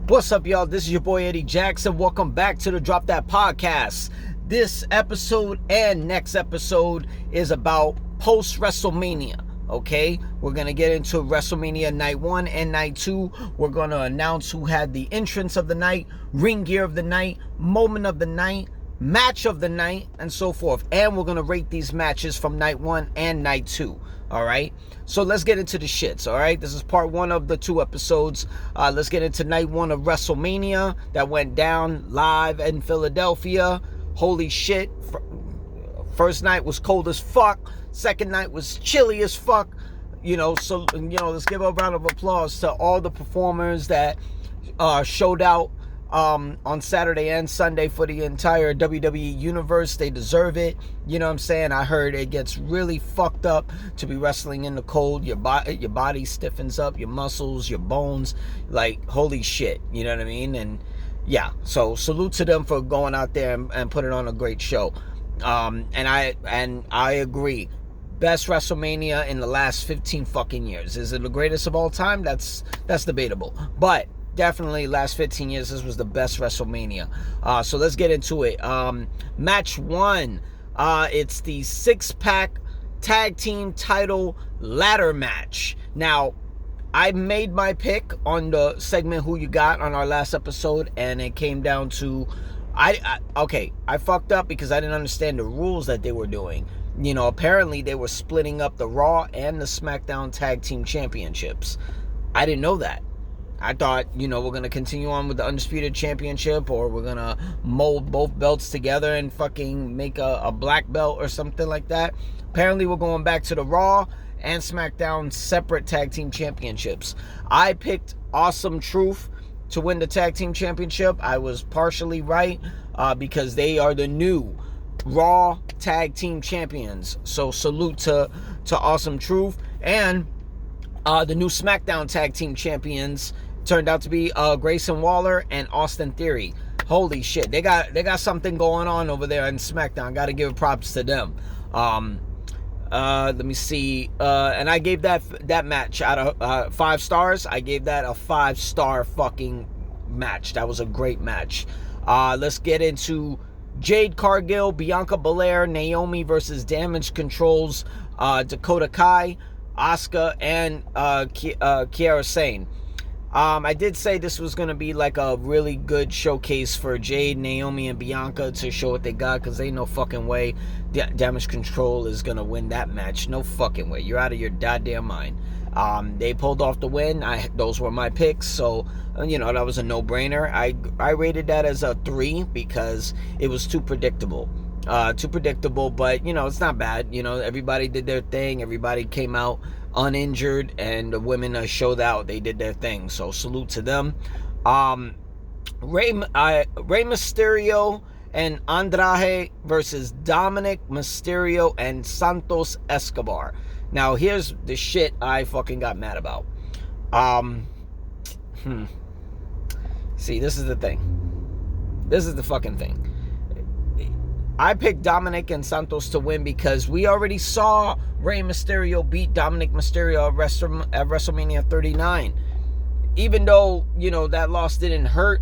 What's up, y'all? This is your boy Eddie Jackson. Welcome back to the Drop That Podcast. This episode and next episode is about post-Wrestlemania. Okay, we're going to get into WrestleMania Night 1 and Night 2. We're going to announce who had the entrance of the night, ring gear of the night, moment of the night, match of the night, and so forth. And we're going to rate these matches from Night 1 and Night 2. All right, so let's get into the shits. All right, this is part 1 of the 2 episodes. Let's get into Night 1 of WrestleMania that went down live in Philadelphia. Holy shit. First night was cold as fuck. Second night was chilly as fuck. So let's give a round of applause to all the performers that showed out on Saturday and Sunday for the entire WWE universe. They deserve it. You know what I'm saying? I heard it gets really fucked up to be wrestling in the cold. Your body stiffens up, your muscles, your bones, like holy shit. You know what I mean? And yeah, so salute to them for going out there and putting on a great show. And I agree. Best WrestleMania in the last 15 fucking years. Is it the greatest of all time? That's debatable. But definitely last 15 years, this was the best WrestleMania. So let's get into it. Match 1. It's the 6-pack tag team title ladder match. Now, I made my pick on the segment Who You Got on our last episode, and it came down to I fucked up because I didn't understand the rules that they were doing. Apparently they were splitting up the Raw and the SmackDown Tag Team Championships. I didn't know that. I thought, we're going to continue on with the Undisputed Championship, or we're going to mold both belts together and fucking make a black belt or something like that. Apparently we're going back to the Raw and SmackDown separate Tag Team Championships. I picked Awesome Truth to win the Tag Team Championship. I was partially right because they are the new Raw Tag Team Champions. So salute to Awesome Truth. And the new SmackDown Tag Team Champions turned out to be Grayson Waller and Austin Theory. Holy shit, they got something going on over there in SmackDown. Got to give props to them. Let me see. And I gave that match out of 5 stars. I gave that a 5-star fucking match. That was a great match. Let's get into Jade Cargill, Bianca Belair, Naomi versus Damage Control's Dakota Kai, Asuka, and Kiara Sane. I did say this was going to be like a really good showcase for Jade, Naomi, and Bianca to show what they got, because ain't no fucking way Damage Control is going to win that match. No fucking way. You're out of your goddamn mind. They pulled off the win. Those were my picks, so that was a no-brainer. I rated that as a 3 because it was too predictable. But it's not bad. Everybody did their thing. Everybody came out uninjured, and the women showed out. They did their thing, so salute to them. Rey Mysterio and Andrade versus Dominic Mysterio and Santos Escobar. Now here's the shit I fucking got mad about. See, this is the thing. This is the fucking thing. I picked Dominic and Santos to win because we already saw Rey Mysterio beat Dominic Mysterio at WrestleMania 39. Even though, that loss didn't hurt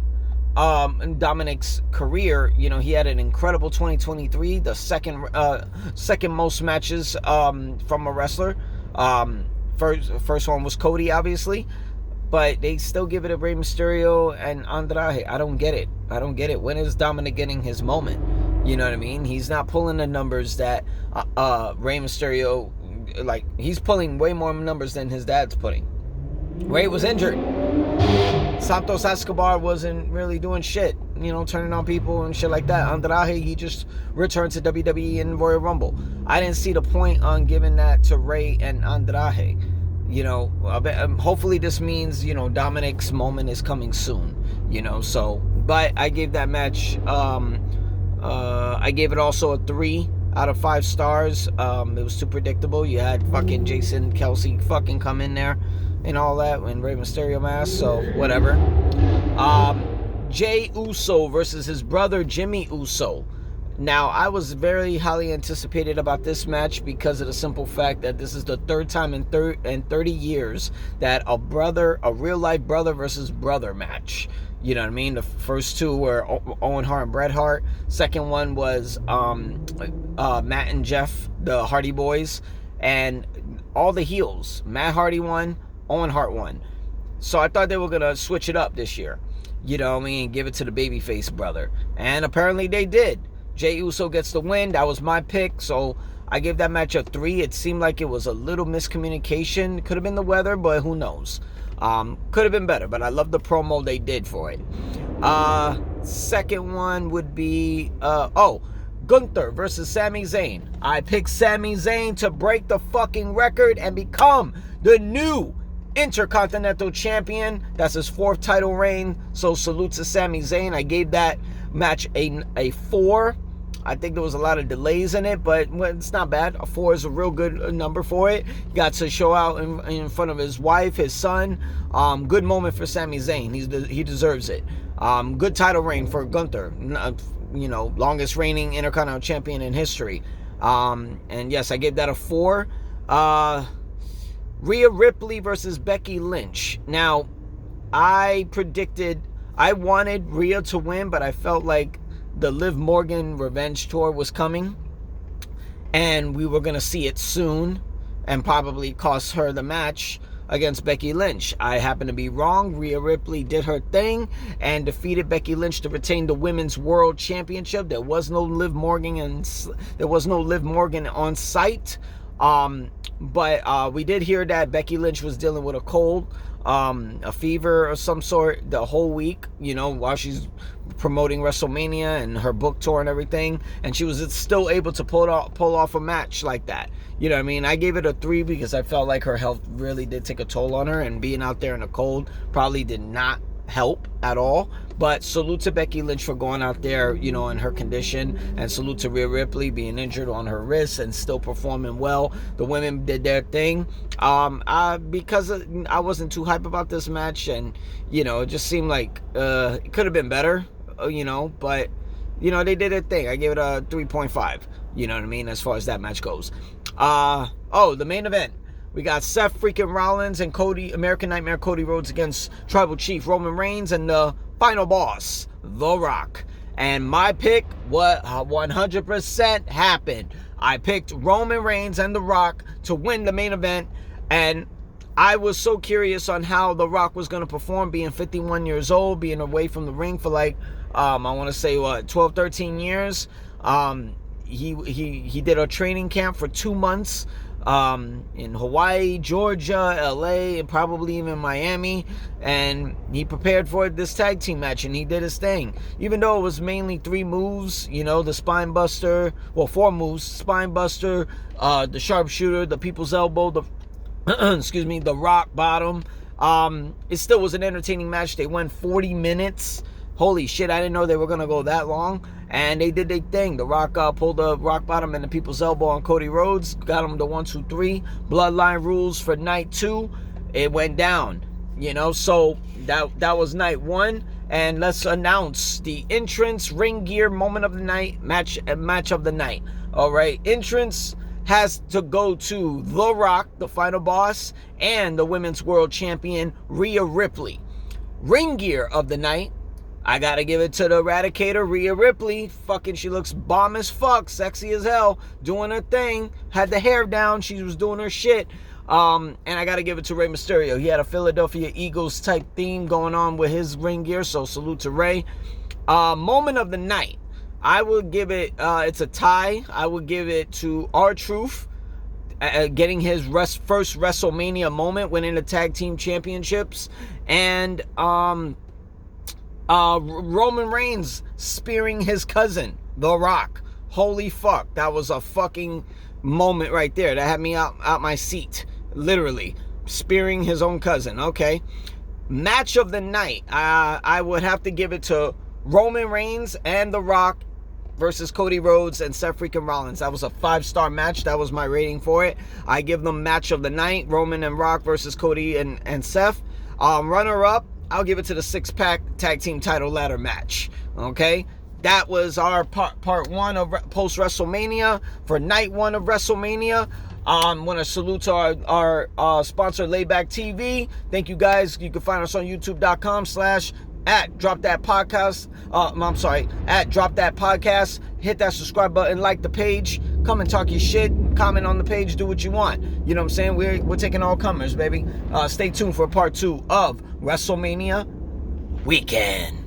in Dominic's career, he had an incredible 2023, the second most matches from a wrestler. First one was Cody, obviously. But they still give it to Rey Mysterio and Andrade. I don't get it. When is Dominic getting his moment? You know what I mean? He's not pulling the numbers that Rey Mysterio, he's pulling way more numbers than his dad's putting. Rey was injured. Santos Escobar wasn't really doing shit, turning on people and shit like that. Andrade, he just returned to WWE in Royal Rumble. I didn't see the point on giving that to Rey and Andrade. Hopefully this means, Dominic's moment is coming soon, but I gave that match, I gave it also a 3 out of 5 stars. It was too predictable. You had fucking Jason Kelsey fucking come in there and all that when Rey Mysterio mask, so whatever. Jey Uso versus his brother Jimmy Uso. Now, I was very highly anticipated about this match because of the simple fact that this is the third time in 30 years that a real-life brother versus brother match, You know what I mean? The first two were Owen Hart and Bret Hart. Second one was Matt and Jeff, the Hardy Boys, and all the heels. Matt Hardy won, Owen Hart won. So I thought they were gonna switch it up this year. You know what I mean? Give it to the babyface brother, and apparently they did. Jey Uso gets the win. That was my pick, so I gave that match a 3. It seemed like it was a little miscommunication. Could have been the weather, but who knows? Could have been better, but I love the promo they did for it. Second one would be Gunther versus Sami Zayn. I picked Sami Zayn to break the fucking record and become the new Intercontinental Champion. That's his 4th title reign, so salute to Sami Zayn. I gave that match a 4. I think there was a lot of delays in it, but it's not bad. A 4 is a real good number for it. He got to show out in front of his wife, his son. Good moment for Sami Zayn. He deserves it. Good title reign for Gunther. Longest reigning Intercontinental Champion in history. And yes, I gave that a 4. Rhea Ripley versus Becky Lynch. Now, I wanted Rhea to win, but I felt like the Liv Morgan Revenge Tour was coming, and we were going to see it soon, and probably cost her the match against Becky Lynch. I happen to be wrong. Rhea Ripley did her thing and defeated Becky Lynch to retain the Women's World Championship. There was no Liv Morgan on site, but we did hear that Becky Lynch was dealing with a cold, a fever of some sort the whole week, while she's promoting WrestleMania and her book tour and everything, and she was still able to pull off a match like that. You know what I mean? I gave it a 3 because I felt like her health really did take a toll on her, and being out there in the cold probably did not help at all. But salute to Becky Lynch for going out there, in her condition, and salute to Rhea Ripley being injured on her wrist and still performing well. The women did their thing. Because I wasn't too hype about this match, and it just seemed like it could have been better, but they did their thing. I gave it a 3.5. You know what I mean, as far as that match goes. The main event. We got Seth freaking Rollins and American Nightmare Cody Rhodes against Tribal Chief Roman Reigns and the final boss, The Rock. And my pick, what 100% happened. I picked Roman Reigns and The Rock to win the main event, and I was so curious on how The Rock was going to perform, being 51 years old, being away from the ring for I want to say 12, 13 years. He did a training camp for 2 months in Hawaii, Georgia, LA, and probably even Miami, and he prepared for this tag team match, and he did his thing. Even though it was mainly 3 moves, the spine buster, 4 moves: spine buster, the sharpshooter, the people's elbow, the the rock bottom. It still was an entertaining match. They went 40 minutes. Holy shit, I didn't know they were going to go that long. And they did their thing. The Rock pulled the rock bottom and the people's elbow on Cody Rhodes. Got him the 1, 2, 3. Bloodline rules for night 2. It went down. So that was night 1. And let's announce the entrance, ring gear, moment of the night, match of the night. All right. Entrance has to go to The Rock, the final boss, and the Women's World Champion, Rhea Ripley. Ring gear of the night. I gotta give it to the Eradicator, Rhea Ripley. She looks bomb as fuck, sexy as hell, doing her thing. Had the hair down, she was doing her shit. And I gotta give it to Rey Mysterio. He had a Philadelphia Eagles type theme going on with his ring gear, so salute to Rey. Moment of the night. I would give it, it's a tie. I would give it to R-Truth, getting his first WrestleMania moment, winning the tag team championships. And, Roman Reigns spearing his cousin, The Rock. Holy fuck, that was a fucking moment right there. That had me out my seat, literally. Spearing his own cousin. Okay. Match of the night. I would have to give it to Roman Reigns and The Rock versus Cody Rhodes and Seth freaking Rollins. That was a 5-star match. That was my rating for it. I give them match of the night. Roman and Rock versus Cody and Seth. Runner up, I'll give it to the 6-pack tag team title ladder match. Okay, that was our part 1 of post WrestleMania for night 1 of WrestleMania. Want to salute to our sponsor, Layback TV. Thank you guys. You can find us on youtube.com/ at Drop That Podcast. At Drop That Podcast. Hit that subscribe button, like the page, come and talk your shit, comment on the page, do what you want. You know what I'm saying? We're taking all comers, baby. Stay tuned for part 2 of WrestleMania Weekend.